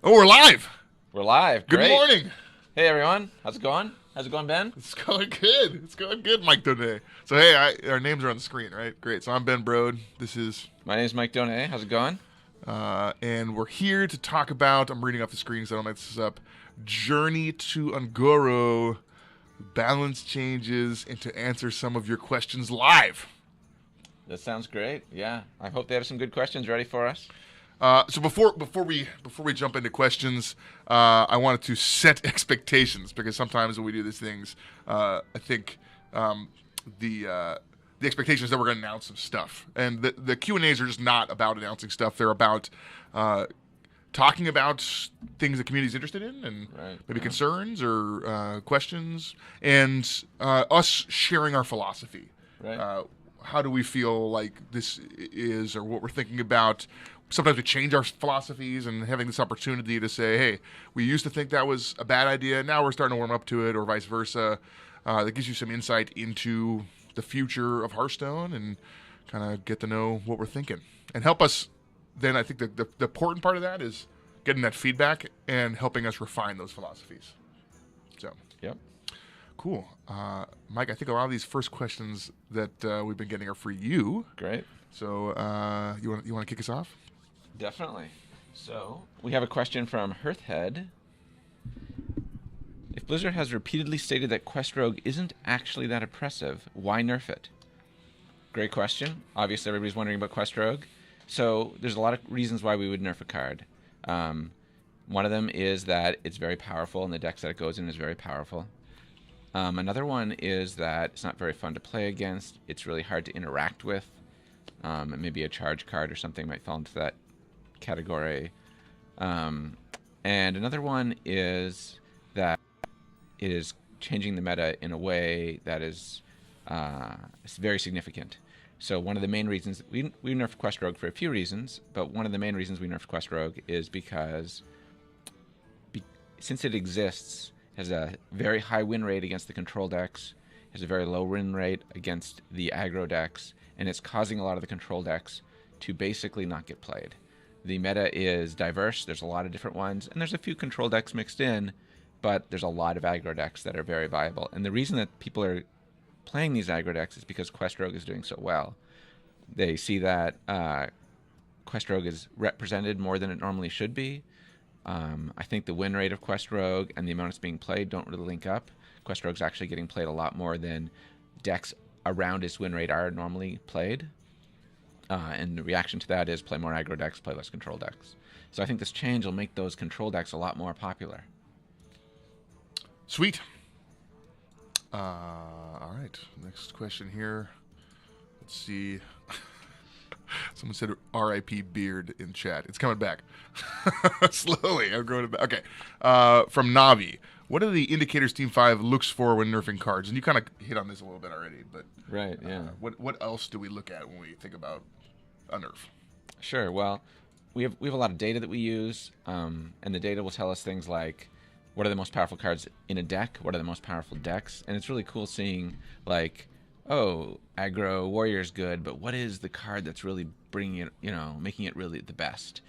Oh, we're live. We're live. Good Great. morning. Hey, everyone. How's it going? How's it going, Ben? It's going good. It's going good, Mike Donais. So, hey, our names are on the screen, right? Great. So, I'm Ben Brode. This is, My name's Mike Donais. How's it going? and we're here to talk about, I'm reading off the screen so I don't mess this up, Journey to Ungoro, balance changes, and to answer some of your questions live. That sounds great. Yeah. I hope they have some good questions ready for us. So before we jump into questions, I wanted to set expectations because sometimes when we do these things, I think the expectation is that we're going to announce some stuff, and the Q&As are just not about announcing stuff. They're about talking about things the community is interested in, and maybe concerns or questions, and us sharing our philosophy. Right. How do we feel like this is, or what we're thinking about? Sometimes we change our philosophies, and having this opportunity to say, hey, we used to think that was a bad idea, now we're starting to warm up to it, or vice versa. That gives you some insight into the future of Hearthstone and kind of get to know what we're thinking. And help us, then I think the important part of that is getting that feedback and helping us refine those philosophies. So, Yep. cool. Mike, I think a lot of these first questions that we've been getting are for you. Great. So you want to kick us off? Definitely. So, we have a question from Hearthhead. If Blizzard has repeatedly stated that Quest Rogue isn't actually that oppressive, why nerf it? Great question. Obviously, everybody's wondering about Quest Rogue. So, there's a lot of reasons why we would nerf a card. One of them is that it's very powerful, and the decks that it goes in is very powerful. Another one is that it's not very fun to play against. It's really hard to interact with. And maybe a charge card or something might fall into that category. And another one is that it is changing the meta in a way that is very significant. So one of the main reasons we nerfed Quest Rogue for a few reasons, but one of the main reasons we nerfed Quest Rogue is because since it exists, it has a very high win rate against the control decks, has a very low win rate against the aggro decks, and it's causing a lot of the control decks to basically not get played. The meta is diverse. There's a lot of different ones, and there's a few control decks mixed in, but there's a lot of aggro decks that are very viable. And the reason that people are playing these aggro decks is because Quest Rogue is doing so well. They see that Quest Rogue is represented more than it normally should be. I think the win rate of Quest Rogue and the amount it's being played don't really link up. Quest Rogue's actually getting played a lot more than decks around its win rate are normally played. And the reaction to that is play more aggro decks, play less control decks. So I think this change will make those control decks a lot more popular. Sweet. All right. Next question here. Let's see. Someone said R.I.P. beard in chat. It's coming back. Slowly. I'm growing it back. Okay. From Navi. What are the indicators Team 5 looks for when nerfing cards? And you kind of hit on this a little bit already, but Right, yeah. What else do we look at when we think about a nerf? Sure. Well, we have a lot of data that we use, and the data will tell us things like what are the most powerful cards in a deck, what are the most powerful decks, and it's really cool seeing like, oh, aggro warrior's good, but what is the card that's really bringing it, making it really the best,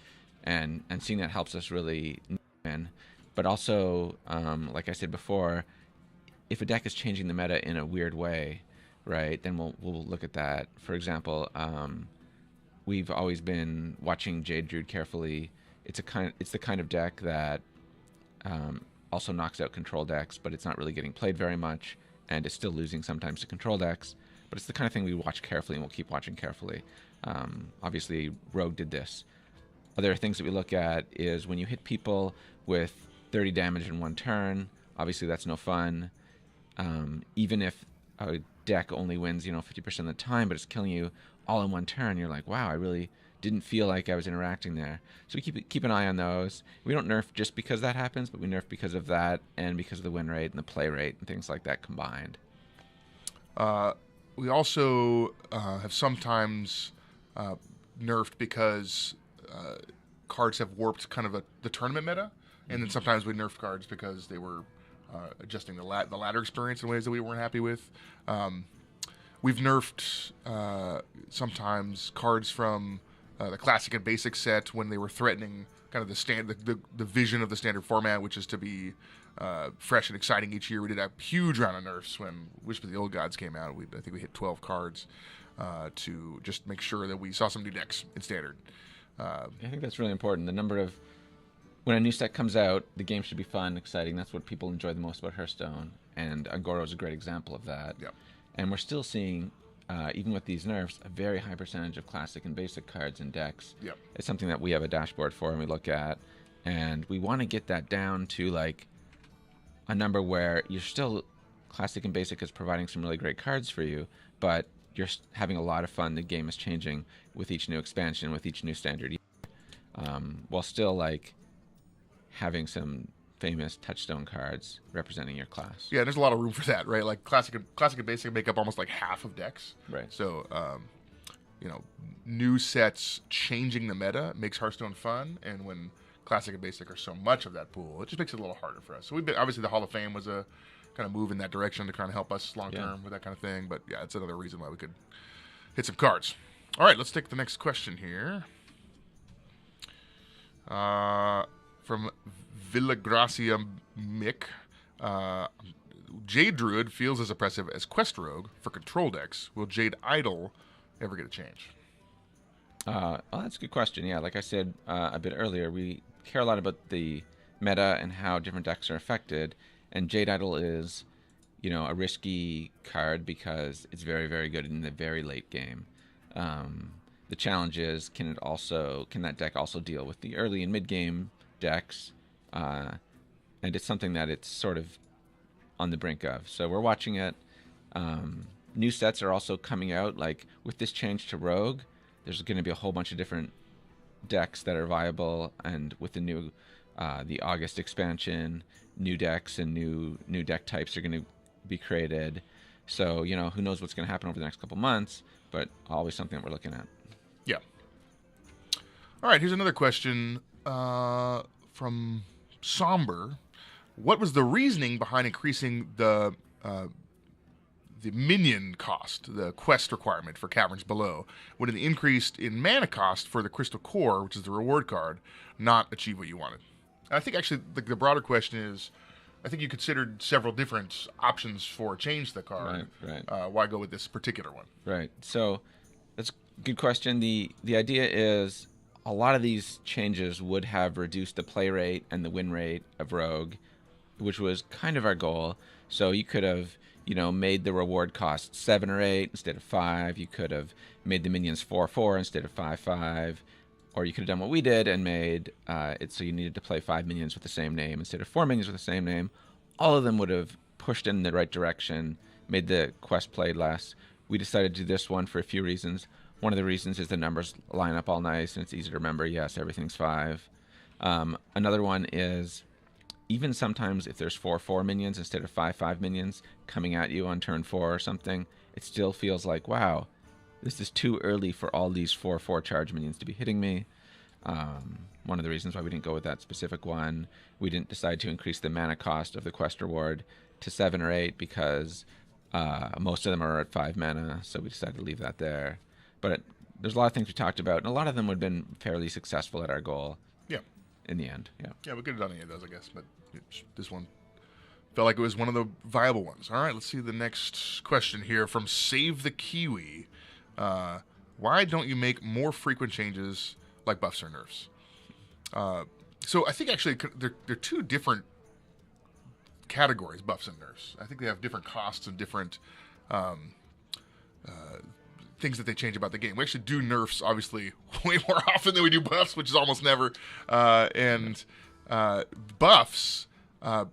and seeing that helps us really win. But also, like I said before, if a deck is changing the meta in a weird way, right, then we'll look at that. For example, we've always been watching Jade Druid carefully. It's the kind of deck that also knocks out control decks, but it's not really getting played very much, and it's still losing sometimes to control decks. But it's the kind of thing we watch carefully, and we'll keep watching carefully. Obviously, Rogue did this. Other things that we look at is when you hit people with 30 damage in one turn, obviously that's no fun. Even if a deck only wins, 50% of the time, but it's killing you all in one turn, you're like, wow, I really didn't feel like I was interacting there. So we keep an eye on those. We don't nerf just because that happens, but we nerf because of that and because of the win rate and the play rate and things like that combined. We also have sometimes nerfed because cards have warped kind of the tournament meta, and then sometimes we nerfed cards because they were adjusting the ladder experience in ways that we weren't happy with. We've nerfed sometimes cards from the classic and basic set when they were threatening kind of the vision of the standard format, which is to be fresh and exciting each year. We did a huge round of nerfs when Whisper of the Old Gods came out. I think we hit 12 cards to just make sure that we saw some new decks in standard. I think that's really important. The number of when a new set comes out, the game should be fun, exciting. That's what people enjoy the most about Hearthstone, and Agoro is a great example of that. Yep. And we're still seeing, even with these nerfs, a very high percentage of classic and basic cards in decks. Yep. It's something that we have a dashboard for and we look at, and we want to get that down to like a number where you're still classic and basic is providing some really great cards for you, but you're having a lot of fun. The game is changing with each new expansion, with each new standard, while still like having some famous touchstone cards representing your class. Yeah, there's a lot of room for that, right? Like classic and basic make up almost like half of decks. Right. So, new sets changing the meta makes Hearthstone fun, and when classic and basic are so much of that pool, it just makes it a little harder for us. So we've been obviously the Hall of Fame was a kind of move in that direction to kind of help us long term with that kind of thing. But yeah, it's another reason why we could hit some cards. All right, let's take the next question here. From Villagracia Mick. Jade Druid feels as oppressive as Quest Rogue for control decks. Will Jade Idol ever get a change? Well, that's a good question. Yeah, like I said a bit earlier, we care a lot about the meta and how different decks are affected. And Jade Idol is, a risky card because it's very, very good in the very late game. The challenge is, can that deck also deal with the early and mid game decks? And it's something that it's sort of on the brink of. So we're watching it. New sets are also coming out. Like with this change to Rogue, there's going to be a whole bunch of different decks that are viable. And with the new, the August expansion, new decks and new deck types are going to be created. So, who knows what's going to happen over the next couple months, but always something that we're looking at. Yeah. All right, here's another question from Somber. What was the reasoning behind increasing the minion cost, the quest requirement for Caverns Below, when it increased in mana cost for the Crystal Core, which is the reward card, not achieve what you wanted? And I think actually the broader question is, I think you considered several different options for change to the card. Right. Why go with this particular one? Right. So that's a good question. The idea is a lot of these changes would have reduced the play rate and the win rate of Rogue, which was kind of our goal. So you could have, made the reward cost 7 or 8 instead of 5. You could have made the minions 4/4 instead of 5/5. Or you could have done what we did and made it so you needed to play 5 minions with the same name instead of 4 minions with the same name. All of them would have pushed in the right direction, made the quest play less. We decided to do this one for a few reasons. One of the reasons is the numbers line up all nice and it's easy to remember. Yes, everything's 5. Another one is even sometimes if there's 4/4 minions instead of 5/5 minions coming at you on turn 4 or something, it still feels like, wow, this is too early for all these 4/4 charge minions to be hitting me. One of the reasons why we didn't go with that specific one, we didn't decide to increase the mana cost of the quest reward to 7 or 8 because most of them are at 5 mana, so we decided to leave that there. But there's a lot of things we talked about, and a lot of them would have been fairly successful at our goal. Yeah. In the end, yeah. Yeah, we could have done any of those, I guess, but this one felt like it was one of the viable ones. All right, let's see the next question here from Save the Kiwi. Why don't you make more frequent changes like buffs or nerfs? So I think actually they're two different categories, buffs and nerfs. I think they have different costs and different things that they change about the game. We actually do nerfs, obviously, way more often than we do buffs, which is almost never. And buffs, there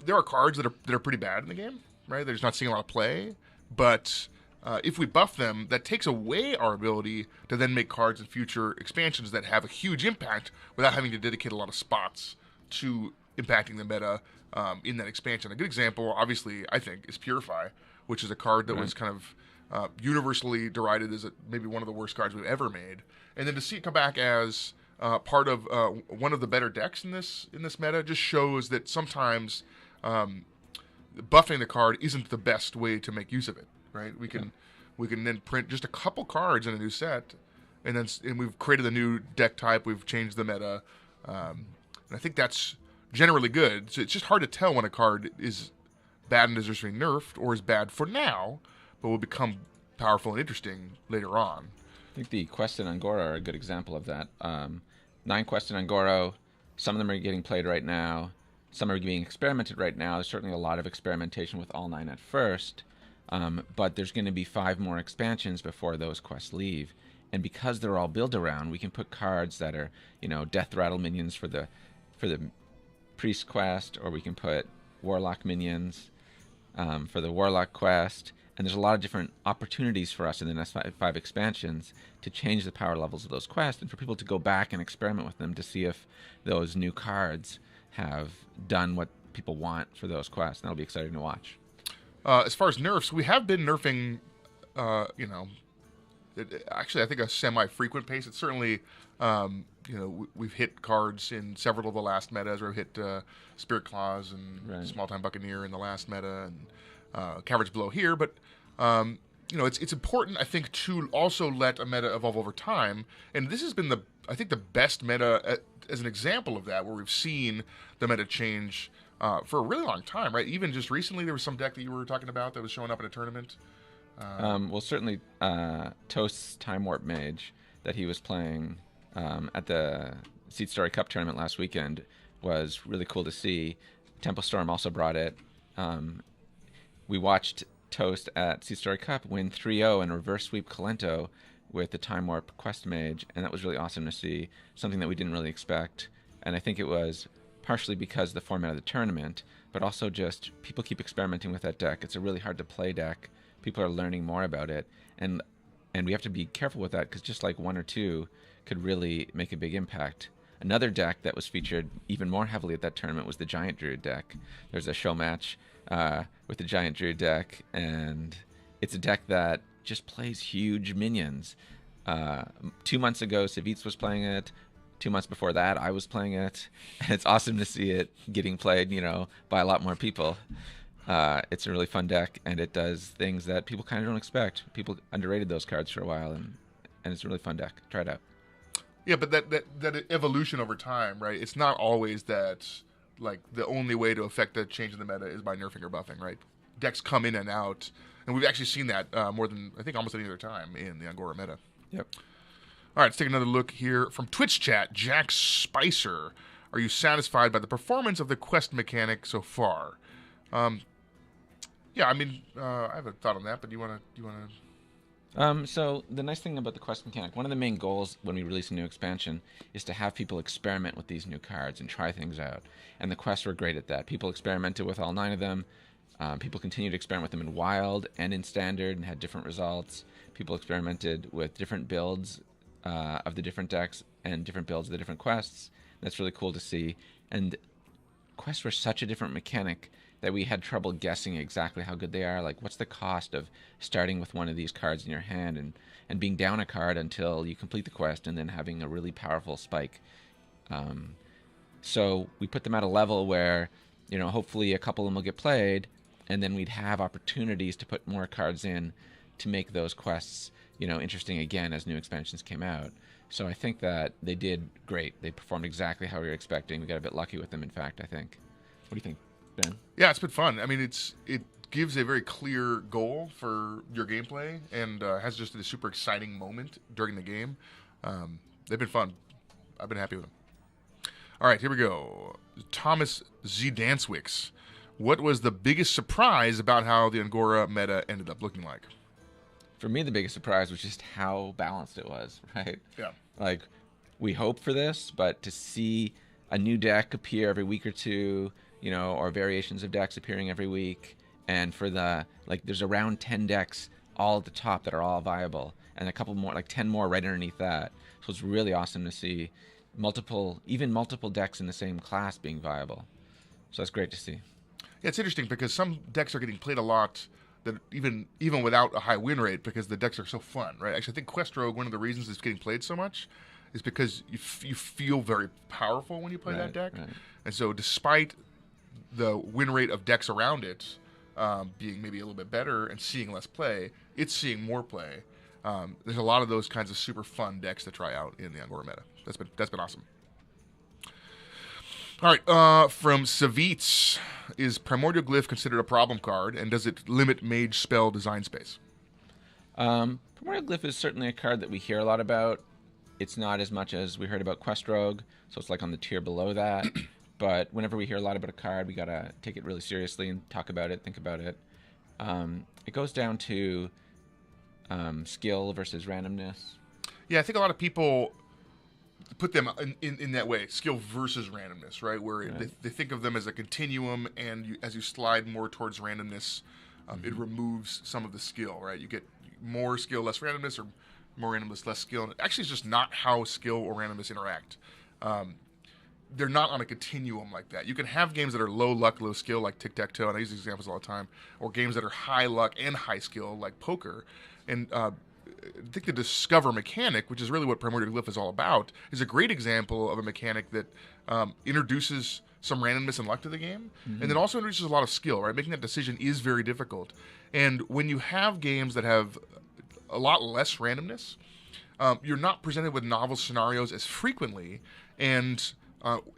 are cards that are pretty bad in the game, right? They're just not seeing a lot of play. But if we buff them, that takes away our ability to then make cards in future expansions that have a huge impact without having to dedicate a lot of spots to impacting the meta in that expansion. A good example, obviously, I think, is Purify, which is a card that was kind of universally derided as maybe one of the worst cards we've ever made. And then to see it come back as part of one of the better decks in this meta just shows that sometimes buffing the card isn't the best way to make use of it. Right, we can then print just a couple cards in a new set and we've created a new deck type. We've changed the meta, and I think that's generally good. So it's just hard to tell when a card is bad and deserves to be nerfed, or is bad for now, but will become powerful and interesting later on. I think the quests in Angora are a good example of that. 9 quests in Angora, some of them are getting played right now. Some are being experimented right now. There's certainly a lot of experimentation with all 9 at first, but there's going to be 5 more expansions before those quests leave. And because they're all built around, we can put cards that are, death rattle minions for the priest quest, or we can put warlock minions for the warlock quest. And there's a lot of different opportunities for us in the next 5 expansions to change the power levels of those quests, and for people to go back and experiment with them to see if those new cards have done what people want for those quests. And that'll be exciting to watch. As far as nerfs, we have been nerfing, actually, I think a semi-frequent pace. It's certainly, we've hit cards in several of the last metas. We've hit Spirit Claws and Small-Time Buccaneer in the last meta, and Caverns Below here. But, it's important, I think, to also let a meta evolve over time. And this has been the best meta as an example of that, where we've seen the meta change for a really long time, right? Even just recently, there was some deck that you were talking about that was showing up in a tournament. Well, certainly Toast's Time Warp Mage that he was playing at the Seed Story Cup tournament last weekend was really cool to see. Temple Storm also brought it. We watched Toast at Seed Story Cup win 3-0 and reverse sweep Kalento with the Time Warp Quest Mage, and that was really awesome to see, something that we didn't really expect. And I think it was partially because of the format of the tournament, but also just people keep experimenting with that deck. It's a really hard to play deck. People are learning more about it, and we have to be careful with that, because just like 1 or 2 could really make a big impact. Another deck that was featured even more heavily at that tournament was the Giant Druid deck. There's a show match with the Giant Druid deck, and it's a deck that just plays huge minions. 2 months ago, Savitz was playing it. 2 months before that, I was playing it. And it's awesome to see it getting played, by a lot more people. It's a really fun deck, and it does things that people kind of don't expect. People underrated those cards for a while, and it's a really fun deck. Try it out. Yeah, but that evolution over time, right? It's not always that, like, the only way to affect the change in the meta is by nerfing or buffing, right? Decks come in and out, and we've actually seen that more than, I think, almost any other time in the Angora meta. Yep. All right, let's take another look here from Twitch chat. Jack Spicer, are you satisfied by the performance of the quest mechanic so far? Yeah, I mean, I have a thought on that, but do you want to? So the nice thing about the quest mechanic, one of the main goals when we release a new expansion is to have people experiment with these new cards and try things out. And the quests were great at that. People experimented with all 9 of them. People continued to experiment with them in Wild and in Standard and had different results. People experimented with different builds of the different decks and different builds of the different quests. That's really cool to see. And quests were such a different mechanic that we had trouble guessing exactly how good they are. Like, what's the cost of starting with one of these cards in your hand and being down a card until you complete the quest and then having a really powerful spike? So we put them at a level where, hopefully a couple of them will get played, and then we'd have opportunities to put more cards in to make those quests, interesting again as new expansions came out. So I think that they did great. They performed exactly how we were expecting. We got a bit lucky with them, in fact, I think. What do you think, Ben? Yeah, it's been fun. I mean, it gives a very clear goal for your gameplay, and has just a super exciting moment during the game. They've been fun. I've been happy with them. All right, here we go. Thomas Z. Dancewicks. What was the biggest surprise about how the Angora meta ended up looking like? For me, the biggest surprise was just how balanced it was, right? Yeah. Like, we hope for this, but to see a new deck appear every week or two, or variations of decks appearing every week, and for there's around 10 decks all at the top that are all viable, and a couple more, like 10 more right underneath that. So it's really awesome to see multiple decks in the same class being viable. So that's great to see. Yeah, it's interesting because some decks are getting played a lot that even without a high win rate, because the decks are so fun, right? Actually, I think Quest Rogue, one of the reasons it's getting played so much is because you feel very powerful when you play that deck. Right. And so despite the win rate of decks around it being maybe a little bit better and seeing less play, it's seeing more play. There's a lot of those kinds of super fun decks to try out in the Angora meta. That's been awesome. All right, from Savitz, is Primordial Glyph considered a problem card, and does it limit mage spell design space? Primordial Glyph is certainly a card that we hear a lot about. It's not as much as we heard about Quest Rogue, so it's like on the tier below that. But whenever we hear a lot about a card, we gotta take it really seriously and talk about it, think about it. It goes down to skill versus randomness. Yeah, I think a lot of people put them in that way, skill versus randomness, right? Where they think of them as a continuum, and as you slide more towards randomness, it removes some of the skill, right? You get more skill, less randomness, or more randomness, less skill. And actually, it's just not how skill or randomness interact. They're not on a continuum like that. You can have games that are low luck, low skill, like tic-tac-toe, and I use these examples all the time, or games that are high luck and high skill, like poker. And I think the Discover mechanic, which is really what Primordial Glyph is all about, is a great example of a mechanic that introduces some randomness and luck to the game, and then also introduces a lot of skill, right? Making that decision is very difficult. And when you have games that have a lot less randomness, you're not presented with novel scenarios as frequently, and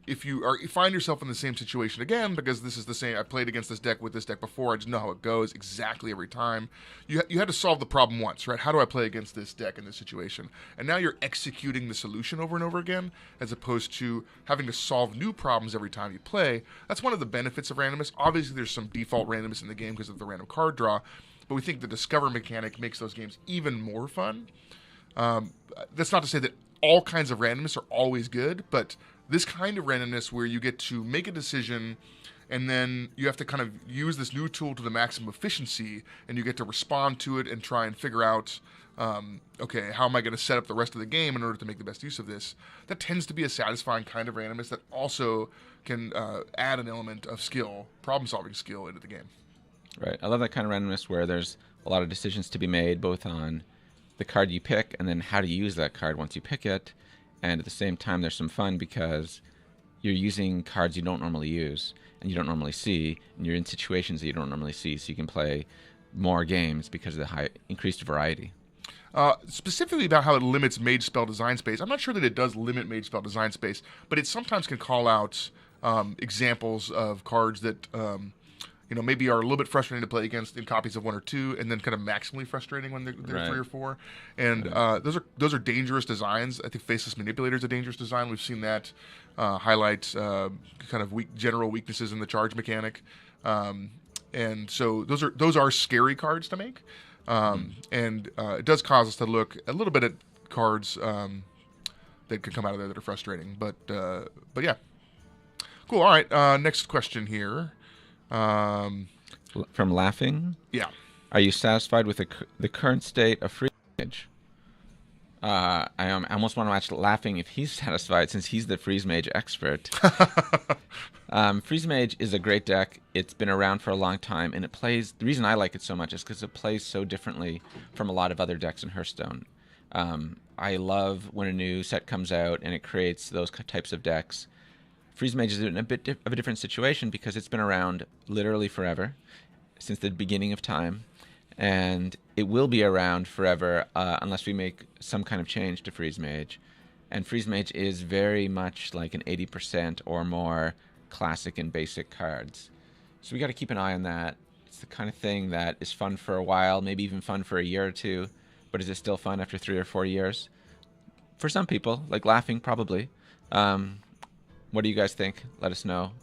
if you find yourself in the same situation again, because this is the same, I played against this deck with this deck before, I just know how it goes exactly every time. You had to solve the problem once, right? How do I play against this deck in this situation? And now you're executing the solution over and over again, as opposed to having to solve new problems every time you play. That's one of the benefits of randomness. Obviously, there's some default randomness in the game because of the random card draw, but we think the Discover mechanic makes those games even more fun. That's not to say that all kinds of randomness are always good, but this kind of randomness where you get to make a decision and then you have to kind of use this new tool to the maximum efficiency, and you get to respond to it and try and figure out, okay, how am I going to set up the rest of the game in order to make the best use of this? That tends to be a satisfying kind of randomness that also can add an element of skill, problem-solving skill into the game. Right. I love that kind of randomness where there's a lot of decisions to be made, both on the card you pick and then how to use that card once you pick it. And at the same time, there's some fun because you're using cards you don't normally use and you don't normally see, and you're in situations that you don't normally see, so you can play more games because of the high increased variety. Specifically about how it limits mage spell design space, I'm not sure that it does limit mage spell design space, but it sometimes can call out examples of cards that maybe are a little bit frustrating to play against in copies of 1 or 2, and then kind of maximally frustrating when they're Right. 3 or 4. And those are dangerous designs. I think Faceless Manipulator is a dangerous design. We've seen that highlight kind of general weaknesses in the charge mechanic. And so those are scary cards to make. And it does cause us to look a little bit at cards that could come out of there that are frustrating. But yeah. Cool. All right. Next question here. From Laughing? Yeah. Are you satisfied with the current state of Freeze Mage? I almost want to watch Laughing if he's satisfied, since he's the Freeze Mage expert. Freeze Mage is a great deck. It's been around for a long time, and it plays... The reason I like it so much is because it plays so differently from a lot of other decks in Hearthstone. I love when a new set comes out and it creates those types of decks. Freeze Mage is in a bit of a different situation because it's been around literally forever, since the beginning of time, and it will be around forever unless we make some kind of change to Freeze Mage. And Freeze Mage is very much like an 80% or more classic and basic cards. So we got to keep an eye on that. It's the kind of thing that is fun for a while, maybe even fun for a year or two, but is it still fun after 3 or 4 years? For some people, like Laughing, probably. What do you guys think? Let us know.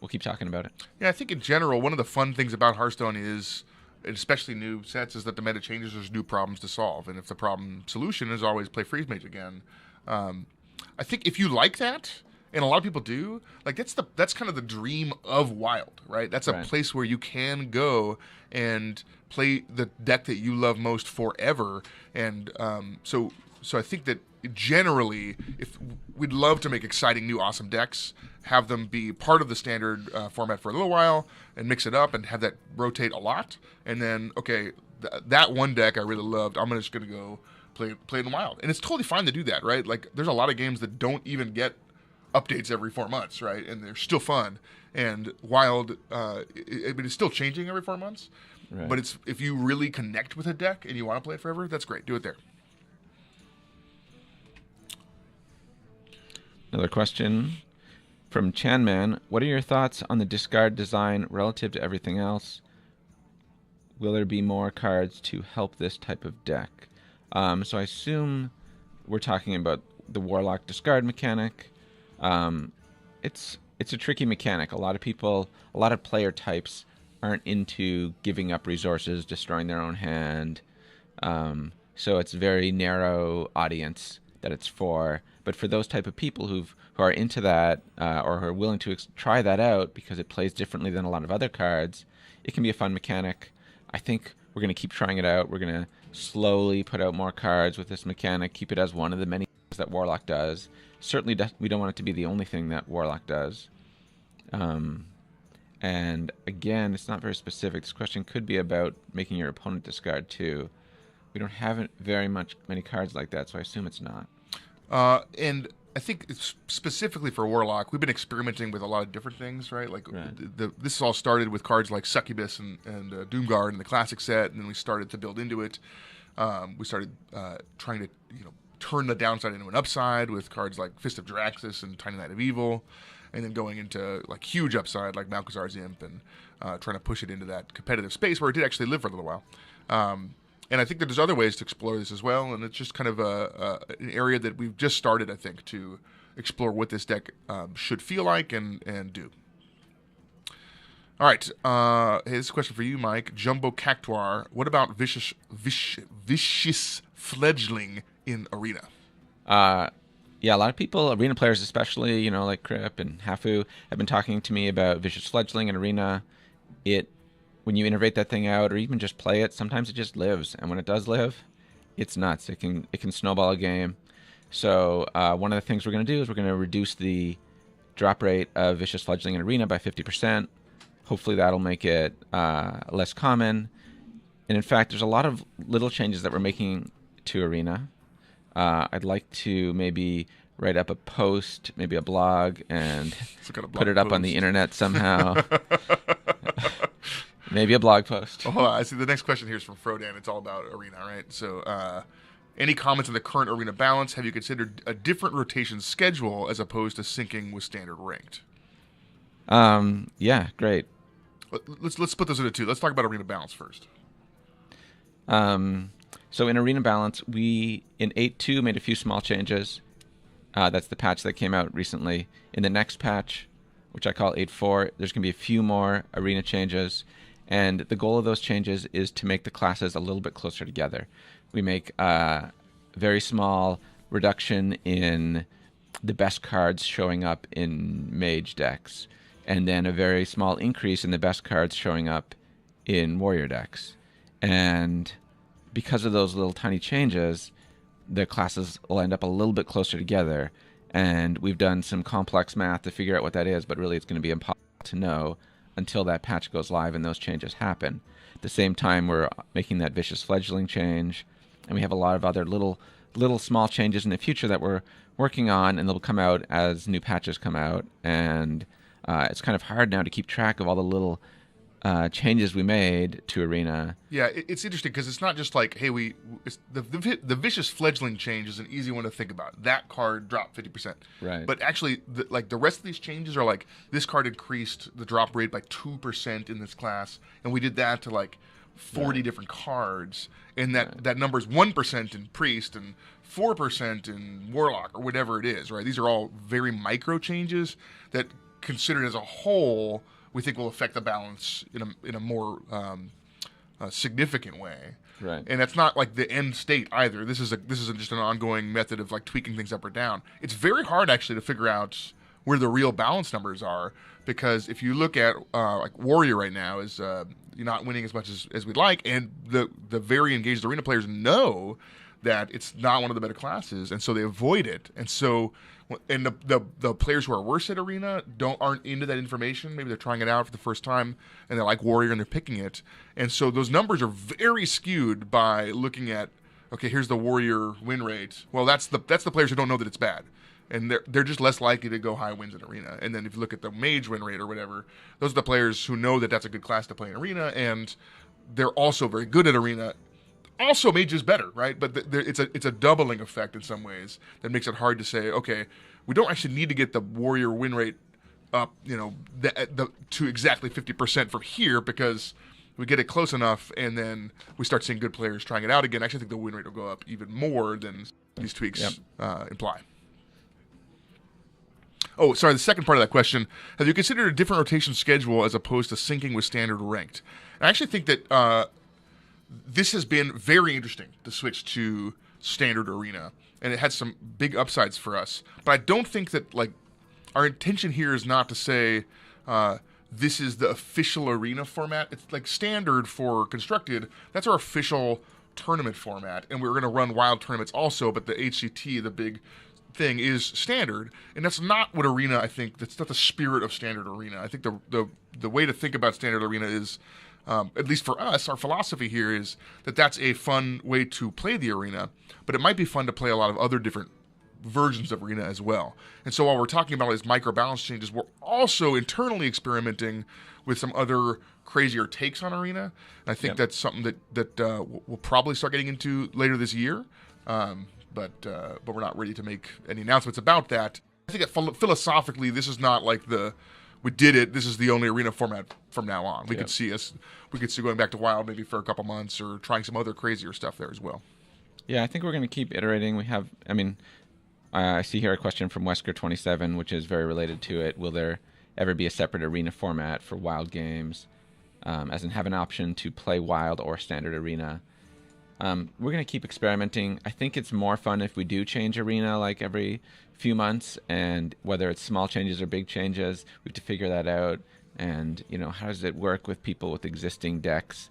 We'll keep talking about it. Yeah, I think in general, one of the fun things about Hearthstone is, especially new sets, is that the meta changes. There's new problems to solve, and if the problem solution is always play Freeze Mage again, I think if you like that, and a lot of people do, like that's kind of the dream of Wild, right? That's a place where you can go and play the deck that you love most forever, and so I think that generally, if we'd love to make exciting new awesome decks, have them be part of the standard format for a little while, and mix it up and have that rotate a lot, and then that one deck I really loved, I'm just gonna go play it in Wild, and it's totally fine to do that, right? Like there's a lot of games that don't even get updates every 4 months, right? And they're still fun, and Wild, it's still changing every 4 months. Right. But it's if you really connect with a deck and you want to play it forever, that's great. Do it there. Another question from Chanman. What are your thoughts on the discard design relative to everything else? Will there be more cards to help this type of deck? So I assume we're talking about the Warlock discard mechanic. It's a tricky mechanic. A lot of player types aren't into giving up resources, destroying their own hand. So it's very narrow audience that it's for. But for those type of people who are into that or who are willing to try that out because it plays differently than a lot of other cards, it can be a fun mechanic. I think we're going to keep trying it out. We're going to slowly put out more cards with this mechanic, keep it as one of the many things that Warlock does. Certainly, we don't want it to be the only thing that Warlock does. And again, it's not very specific. This question could be about making your opponent discard too. We don't have many cards like that, so I assume it's not. And I think it's specifically for Warlock, we've been experimenting with a lot of different things, right? Like this all started with cards like Succubus and Doomguard in the classic set, and then we started to build into it. We started trying to turn the downside into an upside with cards like Fist of Jaraxxus and Tiny Knight of Evil, and then going into like huge upside like Malchezaar's Imp and trying to push it into that competitive space where it did actually live for a little while. And I think that there's other ways to explore this as well, and it's just kind of an area that we've just started, I think, to explore what this deck should feel like and do. All right, hey, this is a question for you, Mike. Jumbo Cactuar, what about Vicious Fledgling in Arena? Yeah, a lot of people, Arena players especially, like Crip and Hafu, have been talking to me about Vicious Fledgling in Arena. When you innovate that thing out or even just play it, sometimes it just lives. And when it does live, it's nuts. It can snowball a game. So one of the things we're going to do is we're going to reduce the drop rate of Vicious Fledgling in Arena by 50%. Hopefully that'll make it less common. And in fact, there's a lot of little changes that we're making to Arena. I'd like to maybe write up a post, maybe a blog, and put it up on the internet somehow. Maybe a blog post. Oh, hold on. I see the next question here is from Frodan. It's all about Arena, right? So, any comments on the current Arena balance? Have you considered a different rotation schedule as opposed to syncing with standard ranked? Yeah, great. Let's split those into two. Let's talk about Arena balance first. So in Arena balance, we in 8.2 made a few small changes. That's the patch that came out recently. In the next patch, which I call 8.4, there's going to be a few more Arena changes. And the goal of those changes is to make the classes a little bit closer together. We make a very small reduction in the best cards showing up in mage decks, and then a very small increase in the best cards showing up in warrior decks. And because of those little tiny changes, the classes will end up a little bit closer together. And we've done some complex math to figure out what that is, but really it's going to be impossible to know until that patch goes live and those changes happen. At the same time, we're making that Vicious Fledgling change, and we have a lot of other little small changes in the future that we're working on, and they'll come out as new patches come out. And it's kind of hard now to keep track of all the little changes we made to Arena. Yeah, it's interesting because it's not just like, hey, the Vicious Fledgling change is an easy one to think about. That card dropped 50%. Right. But actually, the rest of these changes are like, this card increased the drop rate by 2% in this class, and we did that to like 40 different cards, and that number is 1% in Priest and 4% in Warlock or whatever it is, right? These are all very micro changes that, considered as a whole, we think will affect the balance in a more significant way. Right. And that's not like the end state either. This is just an ongoing method of like tweaking things up or down. It's very hard actually to figure out where the real balance numbers are, because if you look at like Warrior right now is you're not winning as much as we'd like, and the very engaged Arena players know that it's not one of the better classes, and so they avoid it. And so, and the players who are worse at Arena aren't into that information. Maybe they're trying it out for the first time, and they're like Warrior, and they're picking it. And so those numbers are very skewed by looking at, okay, here's the Warrior win rate. Well, that's the players who don't know that it's bad, and they're just less likely to go high wins in Arena. And then if you look at the Mage win rate or whatever, those are the players who know that that's a good class to play in Arena, and they're also very good at Arena. Also, Mage is better, right? But it's a doubling effect in some ways that makes it hard to say, okay, we don't actually need to get the Warrior win rate up, to exactly 50% from here, because we get it close enough, and then we start seeing good players trying it out again. I actually think the win rate will go up even more than these tweaks imply. Oh, sorry, the second part of that question. Have you considered a different rotation schedule as opposed to syncing with standard ranked? And I actually think that this has been very interesting to switch to standard Arena, and it had some big upsides for us. But I don't think that, like, our intention here is not to say this is the official Arena format. It's like standard for Constructed. That's our official tournament format, and we're going to run wild tournaments also, but the HCT, the big thing, is standard, and that's not what Arena, I think, that's not the spirit of standard Arena. I think the way to think about standard Arena is, at least for us, our philosophy here is that that's a fun way to play the Arena, but it might be fun to play a lot of other different versions of Arena as well. And so while we're talking about these micro balance changes, we're also internally experimenting with some other crazier takes on Arena. And I think that's something that we'll probably start getting into later this year. But we're not ready to make any announcements about that. I think that philosophically, this is not like we did it, this is the only Arena format from now on. We could see going back to Wild maybe for a couple months, or trying some other crazier stuff there as well. Yeah, I think we're going to keep iterating. I see here a question from Wesker27, which is very related to it. Will there ever be a separate Arena format for Wild games, as in have an option to play Wild or standard Arena? We're going to keep experimenting. I think it's more fun if we do change Arena like every few months, and whether it's small changes or big changes, we have to figure that out. And, how does it work with people with existing decks?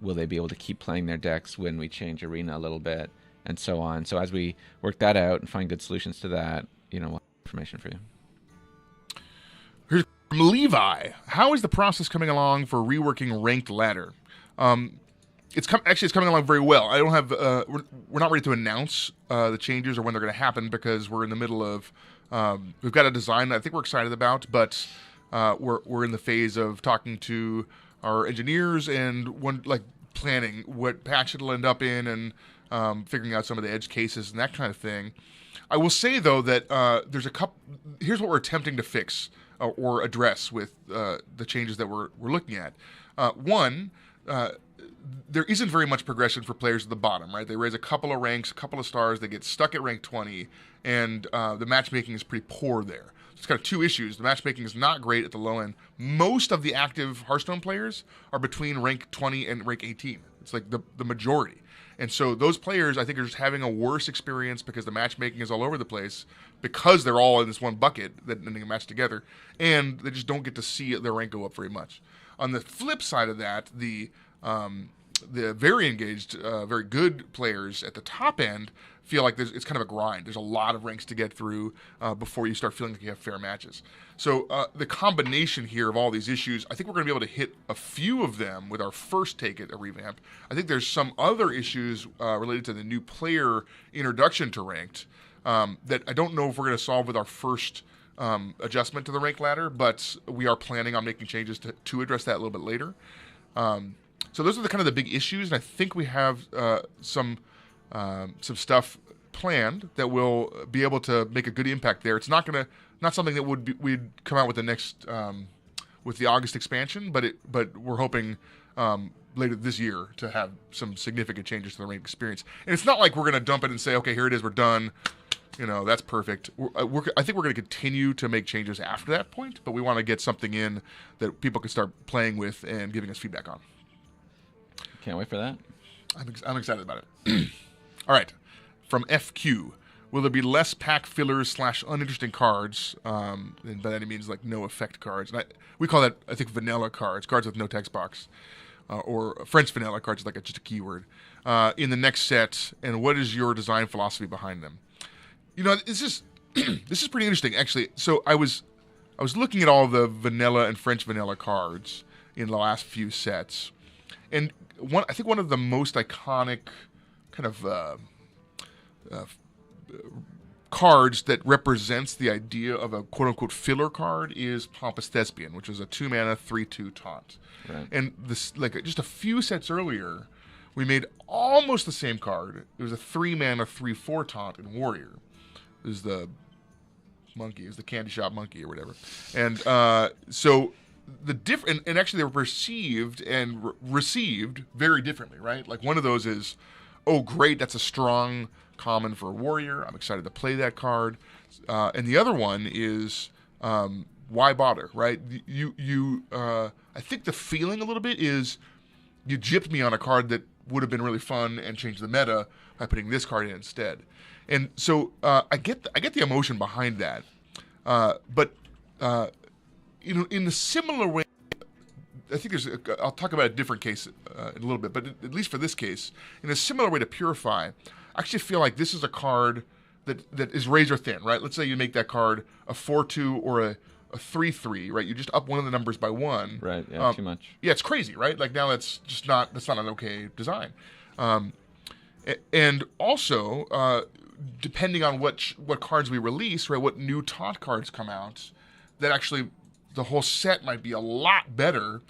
Will they be able to keep playing their decks when we change Arena a little bit? And so on. So as we work that out and find good solutions to that, we'll have information for you. Here's from Levi. How is the process coming along for reworking ranked ladder? It's coming along very well. I don't have we're not ready to announce the changes or when they're going to happen, because we're in the middle of we've got a design that I think we're excited about, but we're in the phase of talking to our engineers and planning what patch it'll end up in, and figuring out some of the edge cases and that kind of thing. I will say, though, that there's a couple. Here's what we're attempting to fix or address with the changes that we're looking at. One, there isn't very much progression for players at the bottom, right? They raise a couple of ranks, a couple of stars, they get stuck at rank 20, and the matchmaking is pretty poor there. So it's kind of two issues. The matchmaking is not great at the low end. Most of the active Hearthstone players are between rank 20 and rank 18. It's like the majority. And so those players, I think, are just having a worse experience because the matchmaking is all over the place, because they're all in this one bucket that then they can match together, and they just don't get to see their rank go up very much. On the flip side of that, the very engaged, very good players at the top end feel like it's kind of a grind. There's a lot of ranks to get through before you start feeling like you have fair matches. So the combination here of all these issues, I think we're going to be able to hit a few of them with our first take at a revamp. I think there's some other issues related to the new player introduction to ranked that I don't know if we're going to solve with our first adjustment to the rank ladder, but we are planning on making changes to address that a little bit later. So those are the kind of the big issues, and I think we have some stuff planned that will be able to make a good impact there. It's not something that we'd come out with the next with the August expansion, but we're hoping later this year to have some significant changes to the rank experience. And it's not like we're going to dump it and say, okay, here it is, we're done. That's perfect. I think we're going to continue to make changes after that point, but we want to get something in that people can start playing with and giving us feedback on. Can't wait for that. I'm excited about it. All right. From FQ, will there be less pack fillers / uninteresting cards? And by that he means like no effect cards. And we call that, I think, vanilla cards with no text box. Or French vanilla cards is like just a keyword. In the next set, and what is your design philosophy behind them? This is pretty interesting, actually. So I was looking at all the vanilla and French vanilla cards in the last few sets, and I think one of the most iconic kind of cards that represents the idea of a quote-unquote filler card is Pompous Thespian, which is a 2-mana 3/2 taunt. Right. And this, like just a few sets earlier, we made almost the same card. It was a 3-mana 3/4 taunt in Warrior. It was the monkey, it was the candy shop monkey or whatever. And so the and actually they were perceived and received very differently, right? Like one of those is, oh great, that's a strong common for a warrior. I'm excited to play that card. And the other one is why bother, right? I think the feeling a little bit is you gypped me on a card that would have been really fun and changed the meta by putting this card in instead. And so I get the emotion behind that. But in a similar way, I think I'll talk about a different case in a little bit, but at least for this case, in a similar way to Purify, I actually feel like this is a card that is razor thin, right? Let's say you make that card a 4/2 or a 3/3, right? You just up one of the numbers by one. Right, yeah, too much. Yeah, it's crazy, right? Like now that's not an okay design. And also, depending on what cards we release, right, what new taunt cards come out, that actually the whole set might be a lot better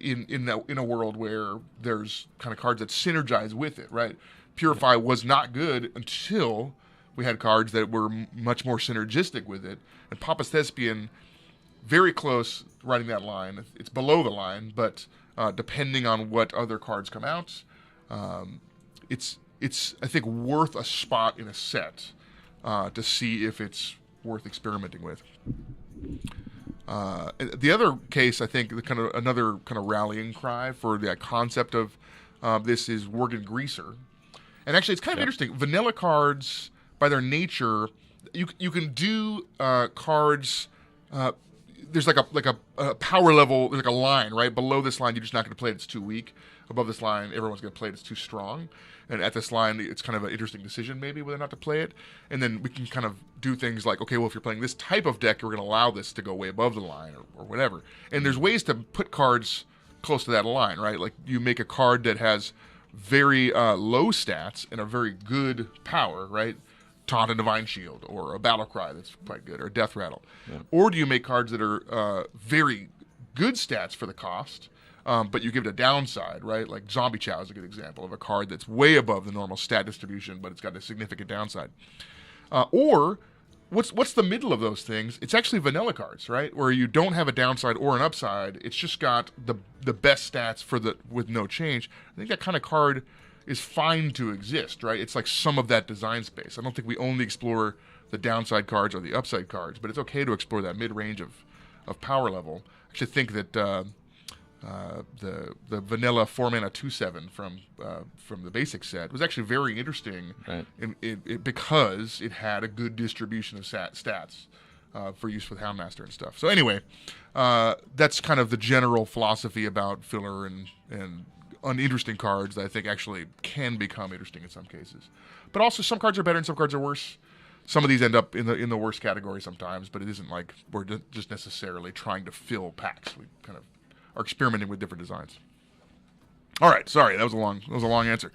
in a world where there's kind of cards that synergize with it, right? Purify was not good until we had cards that were much more synergistic with it. And Pompous Thespian, very close riding that line. It's below the line, but depending on what other cards come out, it's I think worth a spot in a set to see if it's worth experimenting with. The other case, I think, another kind of rallying cry for the concept of this is Worgen Greaser. And actually, it's kind of interesting. Vanilla cards, by their nature, you can do cards. There's like a power level. There's like a line, right? Below this line, you're just not going to play it. It's too weak. Above this line, everyone's going to play it. It's too strong. And at this line, it's kind of an interesting decision, maybe, whether or not to play it. And then we can kind of do things like, okay, well, if you're playing this type of deck, we're going to allow this to go way above the line or whatever. And there's ways to put cards close to that line, right? Like you make a card that has very low stats and a very good power, right? Taunt and Divine Shield, or a Battle Cry that's quite good, or Death Rattle. Yeah. Or do you make cards that are very good stats for the cost, but you give it a downside, right? Like Zombie Chow is a good example of a card that's way above the normal stat distribution, but it's got a significant downside. Or what's the middle of those things? It's actually vanilla cards, right? Where you don't have a downside or an upside. It's just got the best stats with no change. I think that kind of card is fine to exist, right? It's like some of that design space. I don't think we only explore the downside cards or the upside cards, but it's okay to explore that mid-range of power level. I actually think that the vanilla 4-mana 2/7 from the basic set was actually very interesting, right? Because it had a good distribution of stats for use with Houndmaster and stuff. So anyway, that's kind of the general philosophy about filler and uninteresting cards that I think actually can become interesting in some cases. But also some cards are better and some cards are worse. Some of these end up in the worst category sometimes, but it isn't like we're just necessarily trying to fill packs. We kind of are experimenting with different designs. All right, sorry, that was a long answer.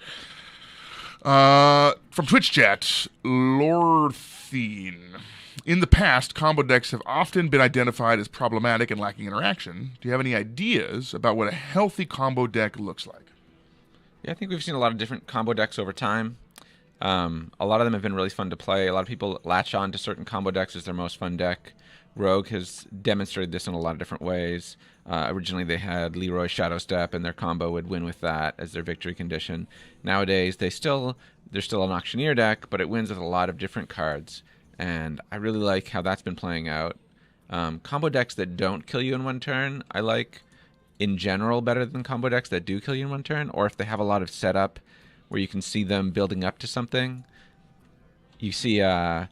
From Twitch chat, Lorthine. In the past, combo decks have often been identified as problematic and lacking interaction. Do you have any ideas about what a healthy combo deck looks like? Yeah, I think we've seen a lot of different combo decks over time. A lot of them have been really fun to play. A lot of people latch on to certain combo decks as their most fun deck. Rogue has demonstrated this in a lot of different ways. Originally, they had Leroy Shadow Step, and their combo would win with that as their victory condition. Nowadays, they're still an auctioneer deck, but it wins with a lot of different cards. And I really like how that's been playing out. Combo decks that don't kill you in one turn, I like in general better than combo decks that do kill you in one turn, or if they have a lot of setup where you can see them building up to something. You see the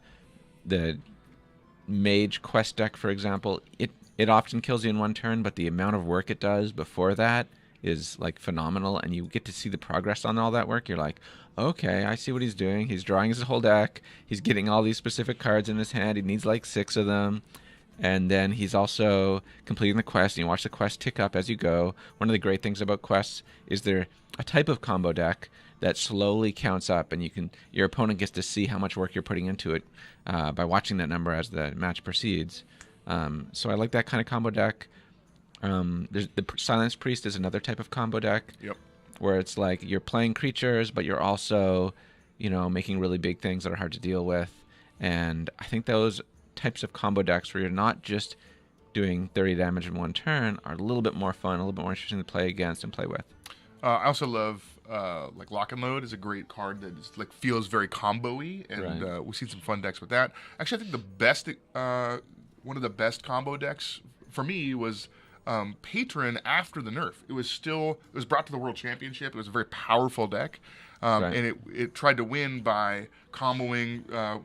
Mage Quest deck, for example, it often kills you in one turn, but the amount of work it does before that is like phenomenal, and you get to see the progress on all that work. You're like, okay, I see what he's doing. He's drawing his whole deck. He's getting all these specific cards in his hand. He needs like 6 of them. And then he's also completing the quest, and you watch the quest tick up as you go. One of the great things about quests is they're a type of combo deck that slowly counts up, and your opponent gets to see how much work you're putting into it by watching that number as the match proceeds. So I like that kind of combo deck. There's the Silence Priest is another type of combo deck. Yep. Where it's like you're playing creatures, but you're also, making really big things that are hard to deal with. And I think those types of combo decks where you're not just doing 30 damage in one turn are a little bit more fun, a little bit more interesting to play against and play with. I also love Lock and Load is a great card that is, feels very combo-y, and Right. We've seen some fun decks with that. Actually, I think the best one of the best combo decks for me was Patron after the nerf. It was brought to the World Championship. It was a very powerful deck, Right. and it tried to win by comboing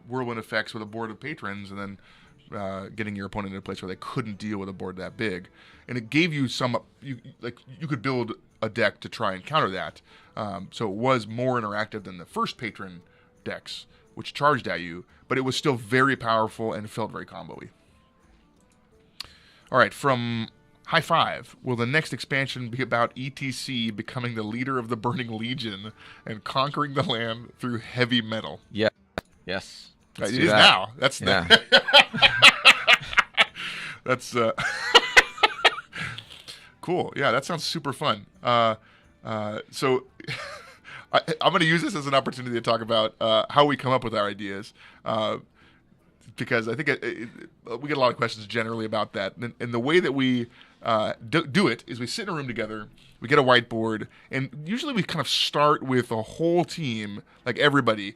whirlwind effects with a board of patrons, and then getting your opponent in a place where they couldn't deal with a board that big. And it gave you you could build a deck to try and counter that. So it was more interactive than the first patron decks, which charged at you, but it was still very powerful and felt very combo-y. All right, from High Five, will the next expansion be about ETC becoming the leader of the Burning Legion and conquering the land through heavy metal? Yeah. Yes. Right, Let's it do is that. now. That's Yeah. that's cool. Yeah, that sounds super fun. So I'm going to use this as an opportunity to talk about how we come up with our ideas. Because I think we get a lot of questions generally about that. And the way that we do it is we sit in a room together, we get a whiteboard, and usually we kind of start with a whole team, like everybody,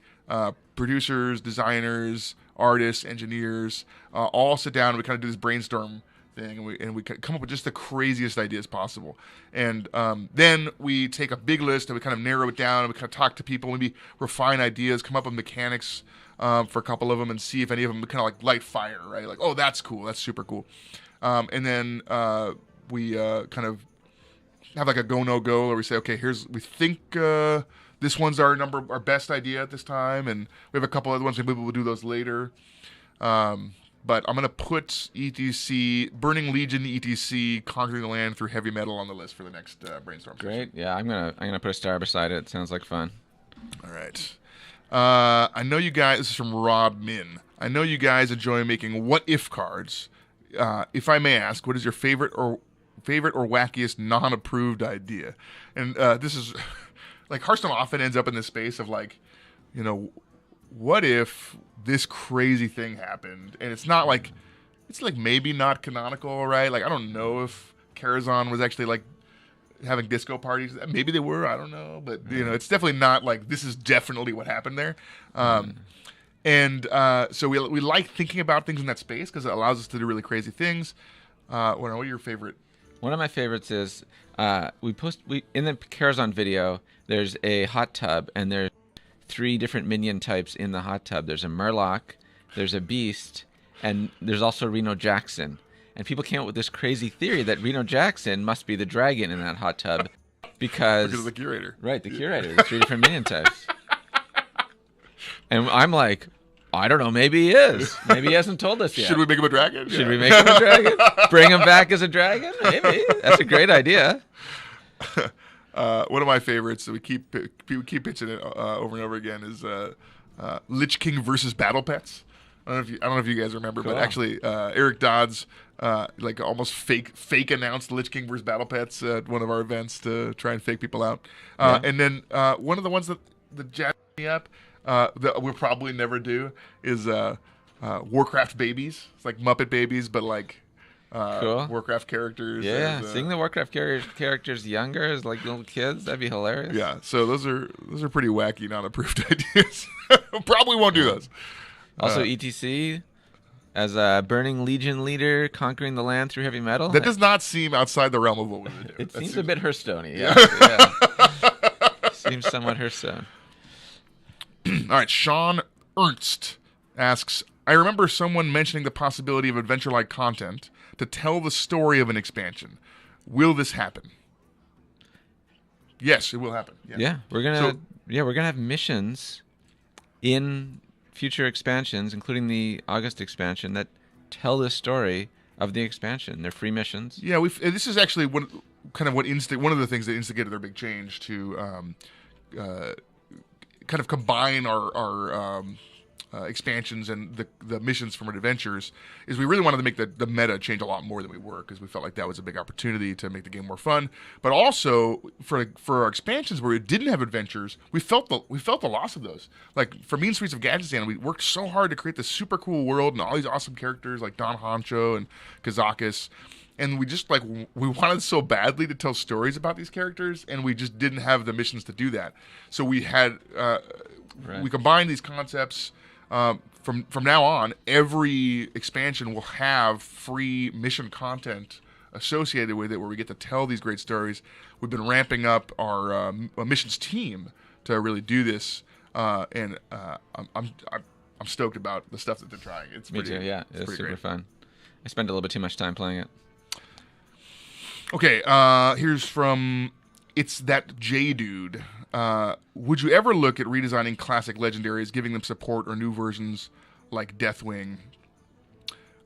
producers, designers, artists, engineers, all sit down and we kind of do this brainstorm thing, and we come up with just the craziest ideas possible. And then we take a big list and we kind of narrow it down, and we kind of talk to people, maybe refine ideas, come up with mechanics for a couple of them, and see if any of them kind of light fire, right? Like, oh, that's cool, that's super cool. And then we kind of have a go no go, or we say, okay, we think this one's our best idea at this time, and we have a couple other ones. Maybe we'll do those later. But I'm gonna put ETC, Burning Legion, ETC, Conquering the Land through heavy metal on the list for the next brainstorm session. Great. Yeah, I'm gonna put a star beside it. Sounds like fun. All right. I know you guys. This is from Rob Min. I know you guys enjoy making what if cards. If I may ask, what is your favorite or wackiest non-approved idea? And this is Hearthstone often ends up in this space of what if this crazy thing happened? And it's maybe not canonical, right? I don't know if Karazhan was actually having disco parties. Maybe they were, I don't know, but it's definitely not this is definitely what happened there. And so we like thinking about things in that space because it allows us to do really crazy things. What are your favorite? One of my favorites is in the Karazhan video. There's a hot tub, and there's 3 different minion types in the hot tub. There's a Murloc, there's a Beast, and there's also Reno Jackson. And people came up with this crazy theory that Reno Jackson must be the dragon in that hot tub because of the curator. Right, the curator, the 3 different minion types. And I'm like, I don't know, maybe he is. Maybe he hasn't told us yet. Should we make him a dragon? Should we make him a dragon? Bring him back as a dragon? Maybe. That's a great idea. One of my favorites that people keep pitching it over and over again is Lich King versus Battle Pets. I don't know if you guys remember, Cool. but actually Eric Dodds almost fake announced Lich King versus Battle Pets at one of our events to try and fake people out. Yeah. And then one of the ones that jazzed me up that we'll probably never do is Warcraft babies. It's like Muppet babies, but Cool. Warcraft characters. Yeah, as, seeing the Warcraft characters younger as little kids, that'd be hilarious. Yeah, so those are pretty wacky, non-approved ideas. Probably won't do those. Also, ETC as a Burning Legion leader, conquering the land through heavy metal. That does not seem outside the realm of what we would do. It That seems seems a bit Hearthstone-y. Yeah. Seems somewhat Hearthstone. All right, Sean Ernst asks, I remember someone mentioning the possibility of adventure-like content to tell the story of an expansion. Will this happen? Yes, it will happen. Yeah, we're gonna have missions in future expansions, including the August expansion, that tell the story of the expansion. They're free missions. Yeah, this is actually one of the things that instigated their big change to kind of combine our expansions and the missions from our adventures is we really wanted to make the meta change a lot more than we were, because we felt like that was a big opportunity to make the game more fun. But also for our expansions where we didn't have adventures, we felt the loss of those. Like for Mean Streets of Gadgetzan, we worked so hard to create this super cool world and all these awesome characters like Don Honcho and Kazakis. And we just we wanted so badly to tell stories about these characters, and we just didn't have the missions to do that. So we had we combined these concepts. From now on, every expansion will have free mission content associated with it, where we get to tell these great stories. We've been ramping up our missions team to really do this, and I'm stoked about the stuff that they're trying. It's Me too. Yeah, it's super fun. I spend a little bit too much time playing it. Okay, here's from It's That J Dude. Would you ever look at redesigning classic legendaries, giving them support or new versions like Deathwing?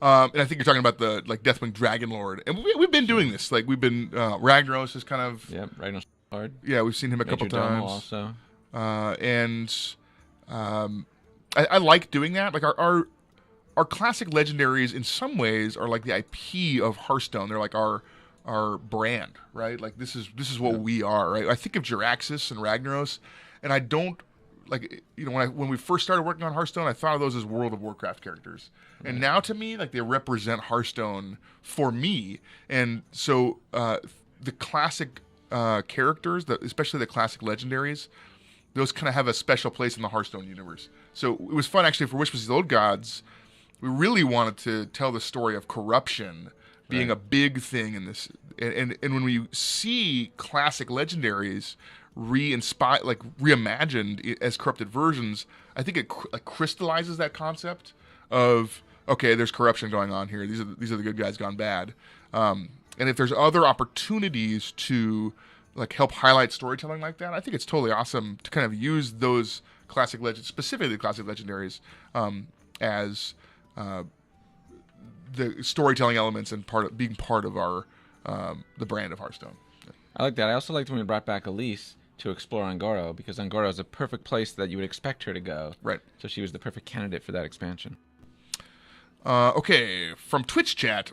And I think you're talking about the Deathwing Dragonlord. And we've been doing this. Like we've been Ragnaros is kind of Ragnaros hard. Yeah, we've seen him a couple times. Also. And I like doing that. Like our classic legendaries in some ways are like the IP of Hearthstone. They're like our brand, right? Like this is what we are, right? I think of Jiraxis and Ragnaros, and I don't when we first started working on Hearthstone, I thought of those as World of Warcraft characters, and now to me, like they represent Hearthstone for me. And so the classic characters, especially the classic legendaries, those kind of have a special place in the Hearthstone universe. So it was fun actually for Whispers of the Old Gods. We really wanted to tell the story of corruption being a big thing in this, and when we see classic legendaries reimagined as corrupted versions, I think it crystallizes that concept of, okay, there's corruption going on here. These are the good guys gone bad, and if there's other opportunities to help highlight storytelling like that, I think it's totally awesome to kind of use those classic legends, specifically classic legendaries, as the storytelling elements and being part of our the brand of Hearthstone. I like that. I also liked when we brought back Elise to explore Angoro, because Angoro is a perfect place that you would expect her to go. Right. So she was the perfect candidate for that expansion. Okay, from Twitch chat,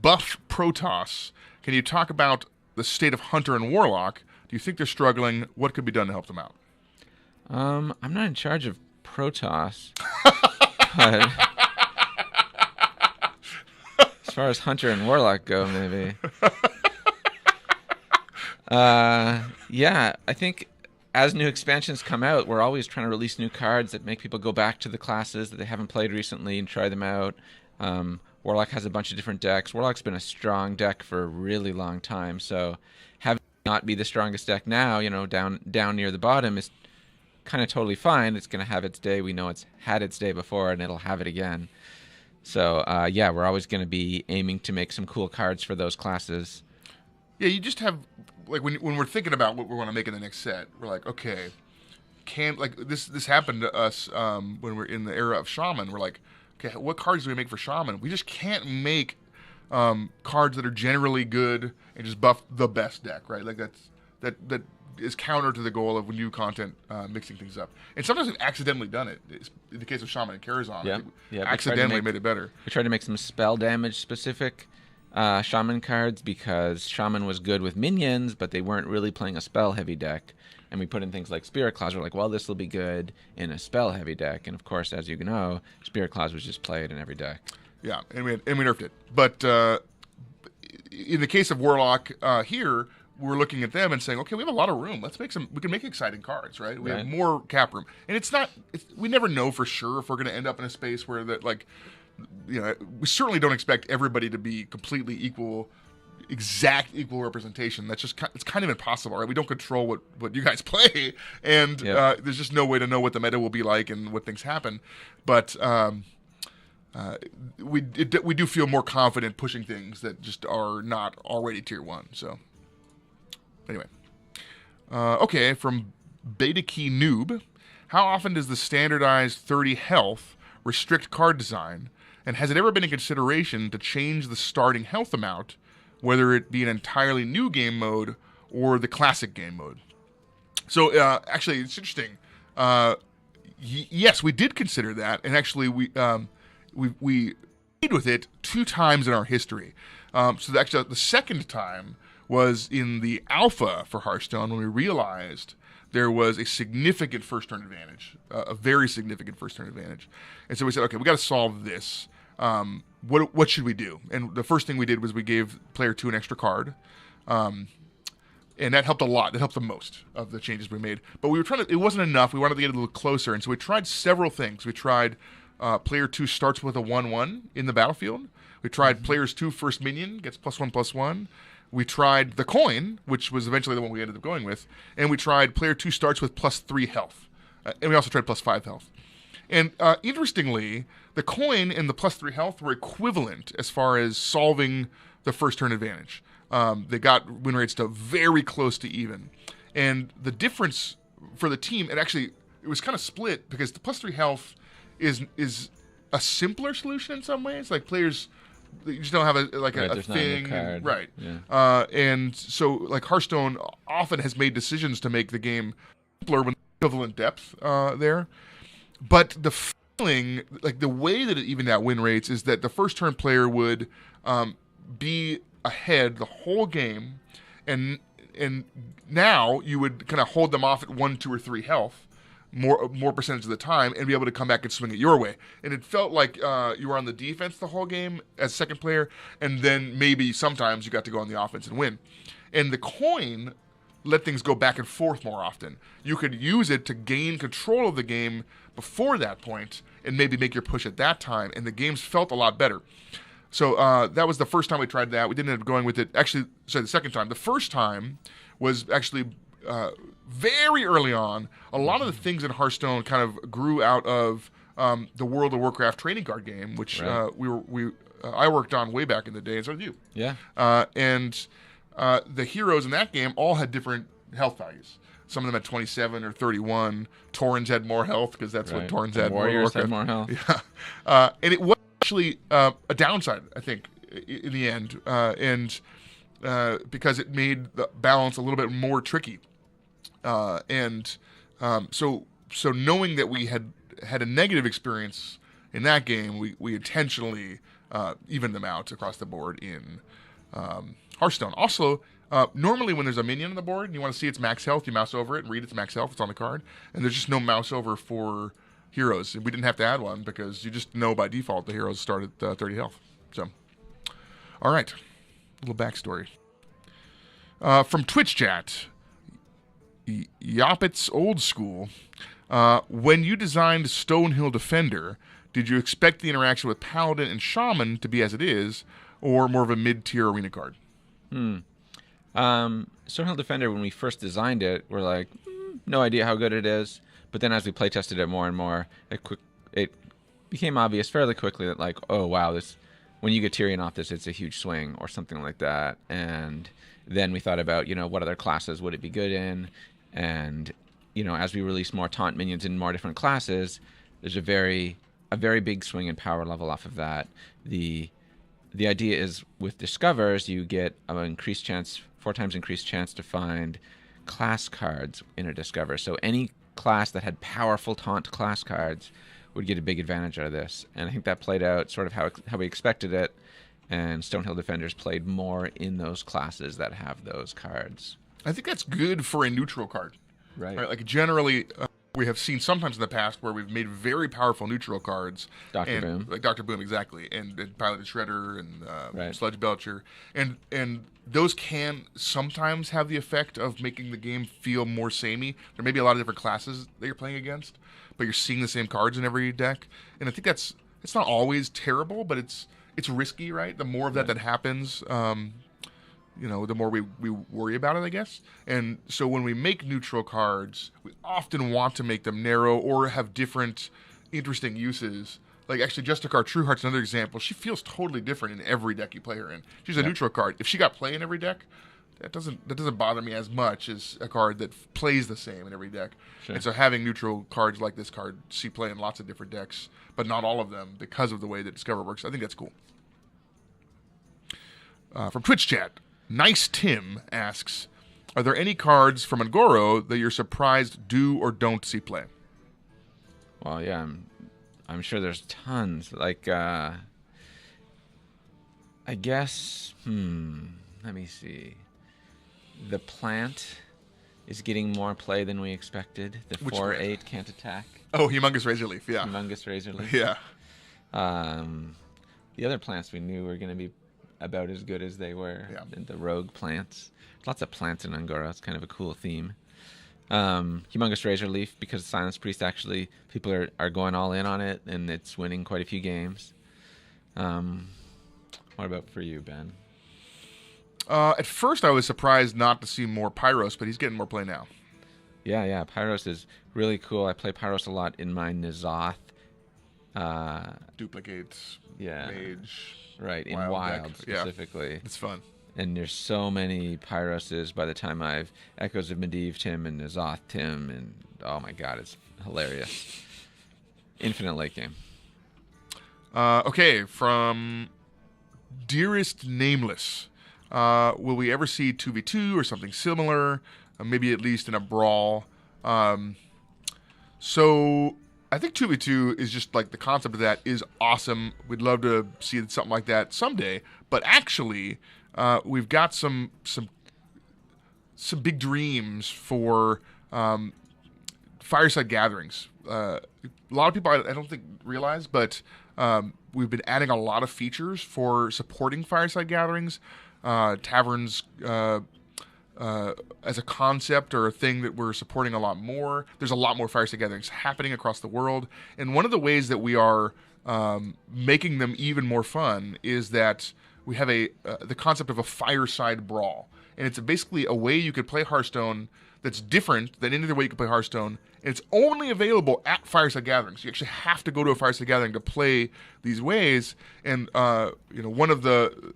Buff Protoss, can you talk about the state of Hunter and Warlock? Do you think they're struggling? What could be done to help them out? I'm not in charge of Protoss, but as far as Hunter and Warlock go, maybe. Yeah, I think as new expansions come out, we're always trying to release new cards that make people go back to the classes that they haven't played recently and try them out. Warlock has a bunch of different decks. Warlock's been a strong deck for a really long time, so having it not be the strongest deck now, down near the bottom is kind of totally fine. It's going to have its day. We know it's had its day before, and it'll have it again. So, yeah, we're always going to be aiming to make some cool cards for those classes. Yeah, you just have, when we're thinking about what we want to make in the next set, we're like, okay, this happened to us when we're in the era of Shaman. We're like, okay, what cards do we make for Shaman? We just can't make cards that are generally good and just buff the best deck, right? Like that is counter to the goal of new content mixing things up. And sometimes we've accidentally done it. In the case of Shaman and Karazhan, accidentally made it better. We tried to make some spell damage specific Shaman cards because Shaman was good with minions, but they weren't really playing a spell-heavy deck. And we put in things like Spirit Claws. We're like, well, this will be good in a spell-heavy deck. And, of course, as you know, Spirit Claws was just played in every deck. Yeah, and we nerfed it. But in the case of Warlock here, we're looking at them and saying, okay, we have a lot of room. We can make exciting cards, right? We have more cap room. And we never know for sure if we're going to end up in a space where we certainly don't expect everybody to be completely exact equal representation. It's kind of impossible, right? We don't control what you guys play, and there's just no way to know what the meta will be like and what things happen. But we do feel more confident pushing things that just are not already tier 1. So anyway, okay, from Beta Key Noob, how often does the standardized 30 health restrict card design? And has it ever been a consideration to change the starting health amount, whether it be an entirely new game mode or the classic game mode? So, actually, it's interesting. Yes, we did consider that, and actually we played with it 2 times in our history. So actually, the second time was in the alpha for Hearthstone when we realized there was a significant first turn advantage, a very significant first turn advantage, and so we said, okay, we got to solve this. What should we do? And the first thing we did was we gave player 2 an extra card. And that helped a lot. It helped the most of the changes we made. But we were trying to. It wasn't enough. We wanted to get a little closer, and so we tried several things. We tried player 2 starts with a 1/1 in the battlefield. We tried player's 2 first minion gets +1/+1. We tried the coin, which was eventually the one we ended up going with, and we tried player 2 starts with +3 health, and we also tried +5 health. And interestingly, the coin and the +3 health were equivalent as far as solving the first turn advantage. They got win rates to very close to even. And the difference for the team, it was kind of split because the +3 health is a simpler solution in some ways. Like players, you just don't have a thing. Right. Yeah. And so like Hearthstone often has made decisions to make the game simpler when equivalent depth there. But the feeling, like the way that it evened out win rates is that the first turn player would be ahead the whole game, and now you would kind of hold them off at 1, 2, or 3 health more percentage of the time and be able to come back and swing it your way. And it felt like you were on the defense the whole game as second player, and then maybe sometimes you got to go on the offense and win. And the coin let things go back and forth more often. You could use it to gain control of the game before that point and maybe make your push at that time, and the games felt a lot better. So that was the first time we tried that. We didn't end up going with it. Actually, sorry, the second time. The first time was actually very early on. A lot of the things in Hearthstone kind of grew out of the World of Warcraft trading card game, which I worked on way back in the day, and so did you. Yeah. And the heroes in that game all had different health values. Some of them had 27 or 31. Taurens had more health because that's what Taurens had. Warriors had more health. Yeah. And it was actually a downside, I think, in the end, and because it made the balance a little bit more tricky. So knowing that we had a negative experience in that game, we intentionally evened them out across the board in Hearthstone. Also, normally when there's a minion on the board and you want to see its max health, you mouse over it and read its max health. It's on the card, and there's just no mouse over for heroes. We didn't have to add one because you just know by default the heroes start at 30 health. So, all right, a little backstory from Twitch chat. Yapit's old school. When you designed Stonehill Defender, did you expect the interaction with Paladin and Shaman to be as it is, or more of a mid-tier arena card? Stonehill Defender, when we first designed it, we're like, no idea how good it is. But then as we play tested it more and more, it became obvious fairly quickly that like, oh wow, this when you get Tyrion off this, it's a huge swing or something like that. And then we thought about, what other classes would it be good in? And, as we release more taunt minions in more different classes, there's a very big swing in power level off of that. The idea is with Discovers, you get an increased chance, 4 times increased chance to find class cards in a Discover. So any class that had powerful taunt class cards would get a big advantage out of this. And I think that played out sort of how we expected it. And Stonehill Defenders played more in those classes that have those cards. I think that's good for a neutral card. Right. Like generally, we have seen sometimes in the past where we've made very powerful neutral cards. Dr. Boom. Like Dr. Boom, exactly. And Piloted Shredder and Sludge Belcher. And those can sometimes have the effect of making the game feel more samey. There may be a lot of different classes that you're playing against, but you're seeing the same cards in every deck. And I think it's not always terrible, but it's risky, right? The more of that happens, the more we worry about it, I guess. And so when we make neutral cards, we often want to make them narrow or have different interesting uses. Like actually Justicar Trueheart's another example. She feels totally different in every deck you play her in. She's a neutral card. If she got play in every deck, that doesn't bother me as much as a card that plays the same in every deck. Sure. And so having neutral cards like this card see play in lots of different decks, but not all of them because of the way that Discover works, I think that's cool. From Twitch chat, Nice Tim asks, are there any cards from Angoro that you're surprised do or don't see play? Well, yeah, I'm sure there's tons. Like, I guess, let me see. The plant is getting more play than we expected. The Which 4/8 can't attack. Oh, Humongous Razor Leaf, yeah. Humongous Razor Leaf. Yeah. The other plants we knew were going to be about as good as they were. Yeah. The rogue plants. Lots of plants in Angora. It's kind of a cool theme. Humongous Razor Leaf, because Silence Priest actually, people are going all in on it, and it's winning quite a few games. What about for you, Ben? At first, I was surprised not to see more Pyros, but he's getting more play now. Yeah. Pyros is really cool. I play Pyros a lot in my N'Zoth. Duplicates. Yeah. Mage. Right, in Wild Wild deck. specifically. Yeah, it's fun. And there's so many Pyroses by the time I've Echoes of Medivh him and N'Zoth him, and oh my god, it's hilarious. Infinite late game. Okay, from Dearest Nameless. Will we ever see 2v2 or something similar? Maybe at least in a brawl. So I think 2v2 is just like the concept of that is awesome. We'd love to see something like that someday. But actually, we've got some big dreams for fireside gatherings. A lot of people I don't think realize, but we've been adding a lot of features for supporting fireside gatherings. Taverns as a concept or a thing that we're supporting a lot more. There's a lot more fireside gatherings happening across the world. And one of the ways that we are making them even more fun is that we have the concept of a fireside brawl. And it's basically a way you could play Hearthstone that's different than any other way you could play Hearthstone. And it's only available at fireside gatherings. You actually have to go to a fireside gathering to play these ways. And one of the,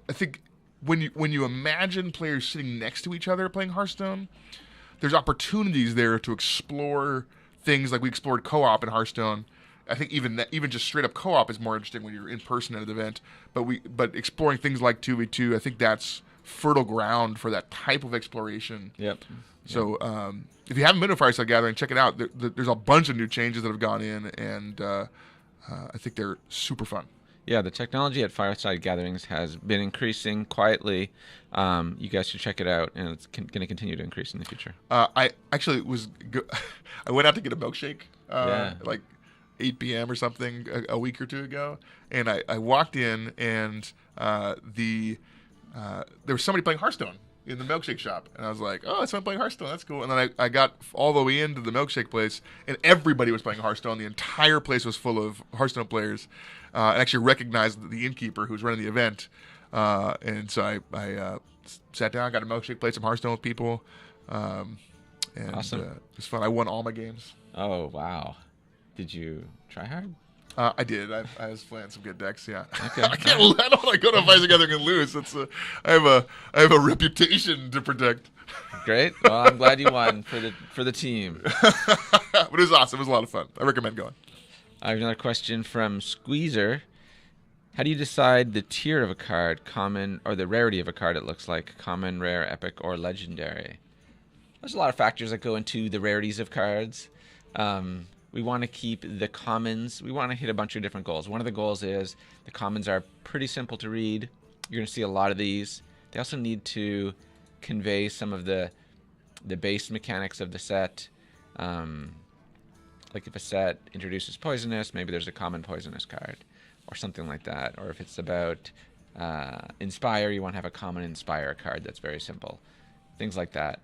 I think, when you imagine players sitting next to each other playing Hearthstone, there's opportunities there to explore things like we explored co-op in Hearthstone. I think even just straight up co-op is more interesting when you're in person at an event. But exploring things like 2v2, I think that's fertile ground for that type of exploration. Yep. So if you haven't been to a fireside gathering, check it out. There's a bunch of new changes that have gone in, and I think they're super fun. Yeah, the technology at fireside gatherings has been increasing quietly. You guys should check it out, and it's going to continue to increase in the future. I actually I went out to get a milkshake like 8 p.m. or something a week or two ago, and I walked in, and there was somebody playing Hearthstone in the milkshake shop, and I was like, oh, someone playing Hearthstone, that's cool. And then I got all the way into the milkshake place, and everybody was playing Hearthstone. The entire place was full of Hearthstone players. I actually recognized the innkeeper who was running the event, and so I sat down, got a milkshake, played some Hearthstone with people, and awesome. It was fun. I won all my games. Oh, wow. Did you try hard? I did. I was playing some good decks. Yeah. Okay. I don't want to go to a fight together and lose. I have a reputation to protect. Great. Well, I'm glad you won for the team. But it was awesome. It was a lot of fun. I recommend going. I have another question from Squeezer. How do you decide the tier of a card, common, or the rarity of a card? It looks like common, rare, epic, or legendary. There's a lot of factors that go into the rarities of cards. We want to keep the commons. We want to hit a bunch of different goals. One of the goals is the commons are pretty simple to read. You're going to see a lot of these. They also need to convey some of the base mechanics of the set. Like if a set introduces poisonous, maybe there's a common poisonous card or something like that. Or if it's about inspire, you want to have a common inspire card that's very simple. Things like that.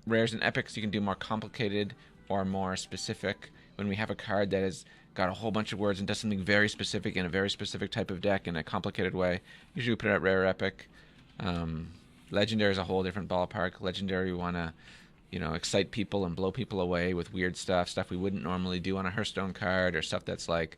Rares and epics, you can do more complicated or more specific. When we have a card that has got a whole bunch of words and does something very specific in a very specific type of deck in a complicated way, usually we put it at rare, epic. Legendary is a whole different ballpark. Legendary, we want to, excite people and blow people away with weird stuff we wouldn't normally do on a Hearthstone card, or stuff that's like,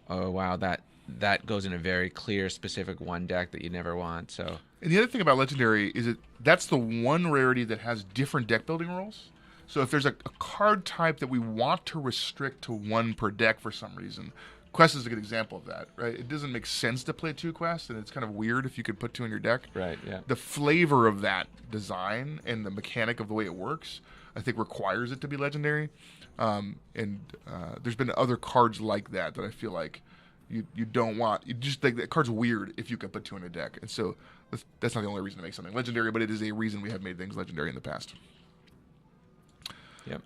oh wow, that goes in a very clear, specific one deck that you never want. So. And the other thing about Legendary is that's the one rarity that has different deck building rules. So if there's a card type that we want to restrict to one per deck for some reason, Quest is a good example of that, right? It doesn't make sense to play 2 Quests, and it's kind of weird if you could put 2 in your deck. Right, yeah. The flavor of that design and the mechanic of the way it works I think requires it to be legendary. And there's been other cards like that I feel like you don't want. You just think that card's weird if you can put 2 in a deck. And so that's not the only reason to make something legendary, but it is a reason we have made things legendary in the past. Yep.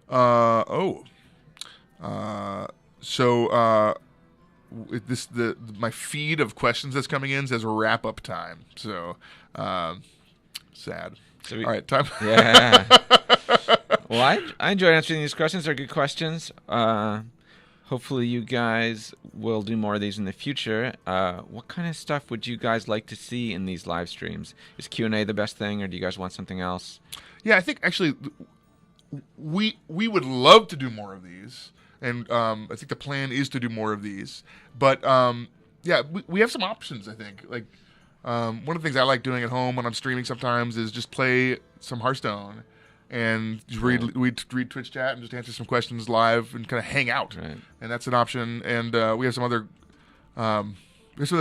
My feed of questions that's coming in says wrap up time. So sad. All right, time. Yeah. Well, I enjoyed answering these questions. They're good questions. Hopefully you guys will do more of these in the future. What kind of stuff would you guys like to see in these live streams? Is Q&A the best thing, or do you guys want something else? Yeah, I think actually we would love to do more of these. And I think the plan is to do more of these. But, yeah, we have some options, I think. Like, one of the things I like doing at home when I'm streaming sometimes is just play some Hearthstone and just read Twitch chat and just answer some questions live and kind of hang out. Right. And that's an option. And we have some other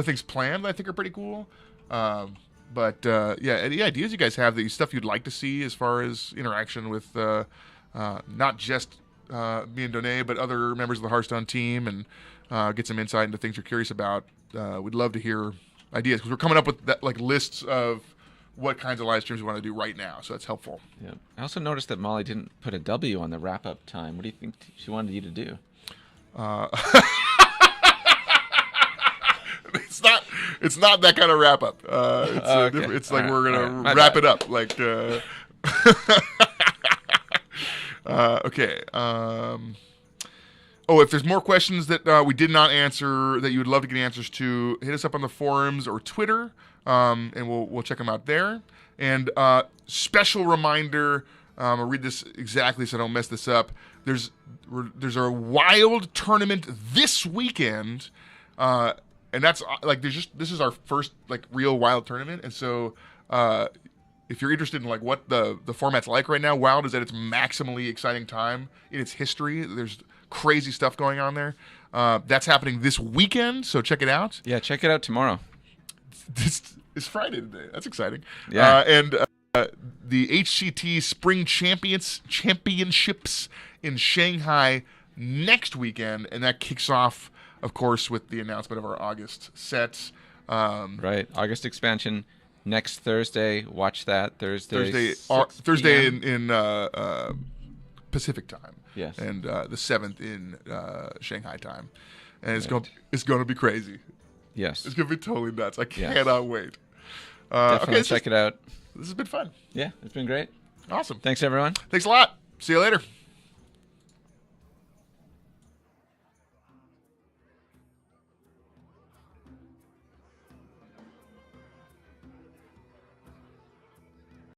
things planned that I think are pretty cool. But, yeah, any ideas you guys have, the stuff you'd like to see as far as interaction with not just me and Donais, but other members of the Hearthstone team, and get some insight into things you're curious about. We'd love to hear ideas, because we're coming up with that, like, lists of what kinds of live streams we want to do right now, so that's helpful. Yeah. I also noticed that Molly didn't put a W on the wrap-up time. What do you think she wanted you to do? It's not that kind of wrap-up. Okay. It's like All we're right. gonna wrap it up. Like, okay. If there's more questions that we did not answer that you would love to get answers to, hit us up on the forums or Twitter, and we'll check them out there. And special reminder, I'll read this exactly so I don't mess this up. There's a wild tournament this weekend, and that's like this is our first like real wild tournament, and so. If you're interested in like what the format's like right now, Wild is at its maximally exciting time in its history. There's crazy stuff going on there. That's happening this weekend, so check it out. Yeah, check it out tomorrow. It's Friday today. That's exciting. Yeah. And the HCT Spring Championships in Shanghai next weekend, and that kicks off, of course, with the announcement of our August sets. Right, August expansion. Next Thursday, watch that. Thursday in Pacific time. Yes. And the 7th in Shanghai time. And it's going to be crazy. Yes. It's going to be totally nuts. I cannot wait. Definitely check it out. This has been fun. Yeah, it's been great. Awesome. Thanks, everyone. Thanks a lot. See you later.